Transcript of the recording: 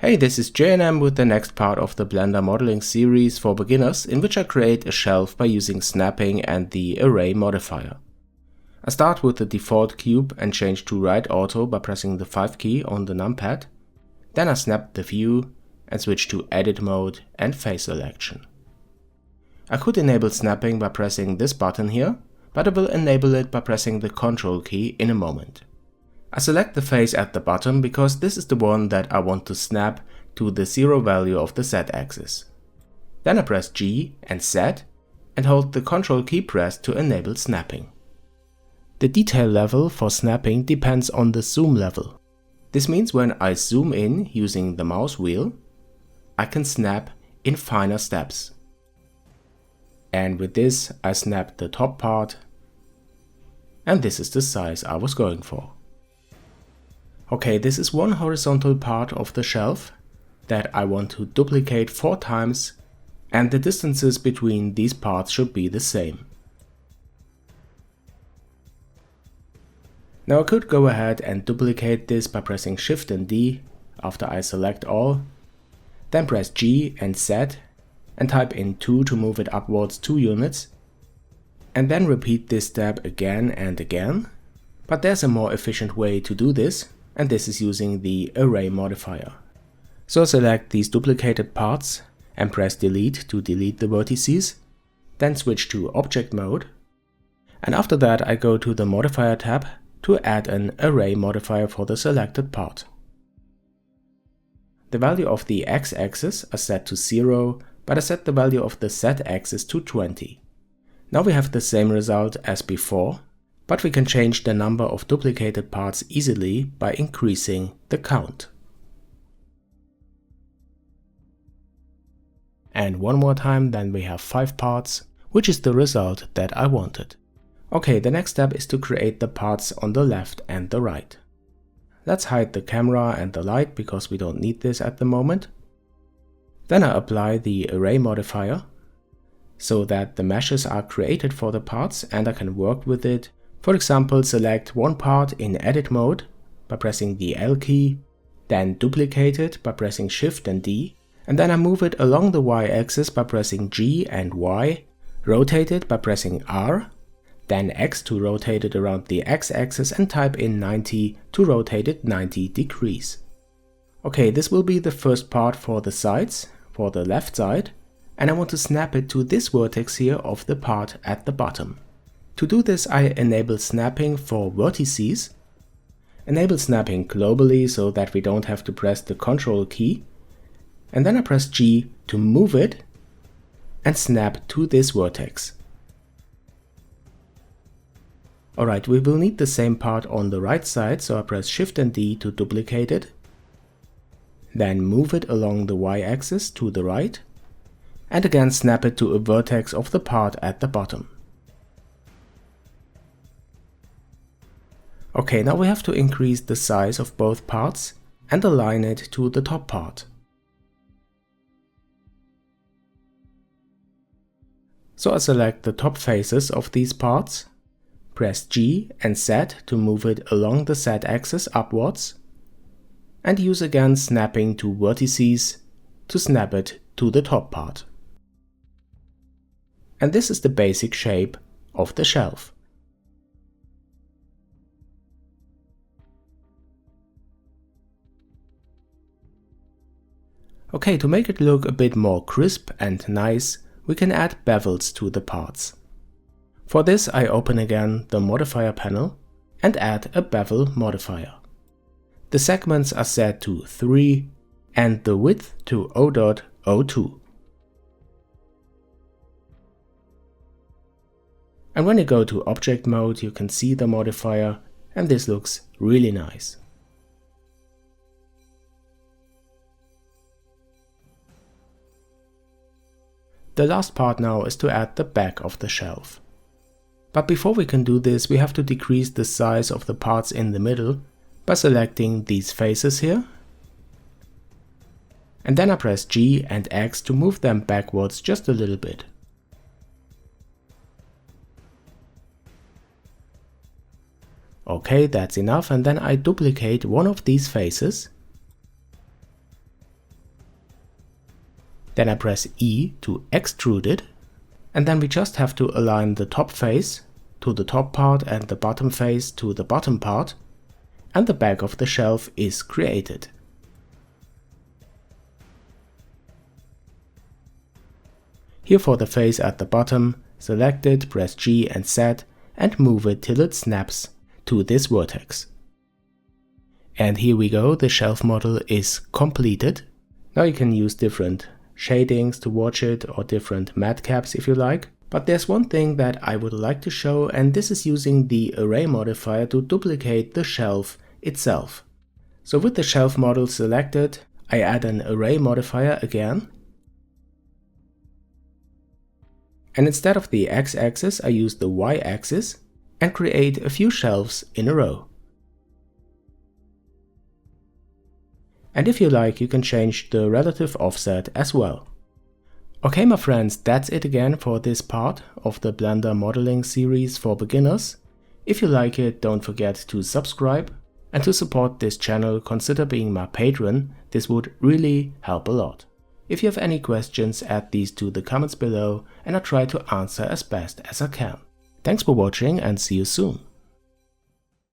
Hey, this is J&M with the next part of the Blender modeling series for beginners, in which I create a shelf by using snapping and the array modifier. I start with the default cube and change to right auto by pressing the 5 key on the numpad. Then I snap the view and switch to edit mode and face selection. I could enable snapping by pressing this button here, but I will enable it by pressing the Ctrl key in a moment. I select the face at the bottom because this is the one that I want to snap to the 0 value of the Z-axis. Then I press G and Z and hold the Ctrl key pressed to enable snapping. The detail level for snapping depends on the zoom level. This means when I zoom in using the mouse wheel, I can snap in finer steps. And with this I snap the top part, and this is the size I was going for. Okay, this is one horizontal part of the shelf that I want to duplicate 4 times, and the distances between these parts should be the same. Now I could go ahead and duplicate this by pressing Shift and D after I select all, then press G and Z and type in 2 to move it upwards 2 units, and then repeat this step again and again. But there's a more efficient way to do this, and this is using the array modifier. So select these duplicated parts and press delete to delete the vertices, then switch to object mode, and after that I go to the modifier tab to add an array modifier for the selected part. The value of the x-axis is set to 0, but I set the value of the z-axis to 20. Now we have the same result as before, but we can change the number of duplicated parts easily by increasing the count. And one more time, then we have 5 parts, which is the result that I wanted. Okay, the next step is to create the parts on the left and the right. Let's hide the camera and the light because we don't need this at the moment. Then I apply the array modifier so that the meshes are created for the parts and I can work with it. For example, select one part in edit mode by pressing the L key, then duplicate it by pressing Shift and D, and then I move it along the Y-axis by pressing G and Y, rotate it by pressing R, then X to rotate it around the X-axis and type in 90 to rotate it 90 degrees. Okay, this will be the first part for the sides, for the left side, and I want to snap it to this vertex here of the part at the bottom. To do this I enable snapping for vertices, enable snapping globally so that we don't have to press the Ctrl key, and then I press G to move it and snap to this vertex. Alright, we will need the same part on the right side, so I press Shift and D to duplicate it, then move it along the Y-axis to the right, and again snap it to a vertex of the part at the bottom. Okay, now we have to increase the size of both parts and align it to the top part. So I select the top faces of these parts, press G and Z to move it along the Z-axis upwards, and use again snapping to vertices to snap it to the top part. And this is the basic shape of the shelf. Okay, to make it look a bit more crisp and nice, we can add bevels to the parts. For this I open again the modifier panel and add a bevel modifier. The segments are set to 3 and the width to 0.02. And when you go to object mode you can see the modifier, and this looks really nice. The last part now is to add the back of the shelf. But before we can do this, we have to decrease the size of the parts in the middle by selecting these faces here. And then I press G and X to move them backwards just a little bit. Okay, that's enough, and then I duplicate one of these faces Then I press E to extrude it, and then we just have to align the top face to the top part and the bottom face to the bottom part, and the back of the shelf is created. Here for the face at the bottom, select it, press G and Z and move it till it snaps to this vertex. And here we go, the shelf model is completed. Now you can use different shadings to watch it or different matte caps if you like. But there's one thing that I would like to show, and this is using the array modifier to duplicate the shelf itself. So with the shelf model selected, I add an array modifier again. And instead of the x-axis, I use the y-axis and create a few shelves in a row. And if you like, you can change the relative offset as well. Okay my friends, that's it again for this part of the Blender modeling series for beginners. If you like it, don't forget to subscribe, and to support this channel, consider being my patron. This would really help a lot. If you have any questions, add these to the comments below and I'll try to answer as best as I can. Thanks for watching and see you soon.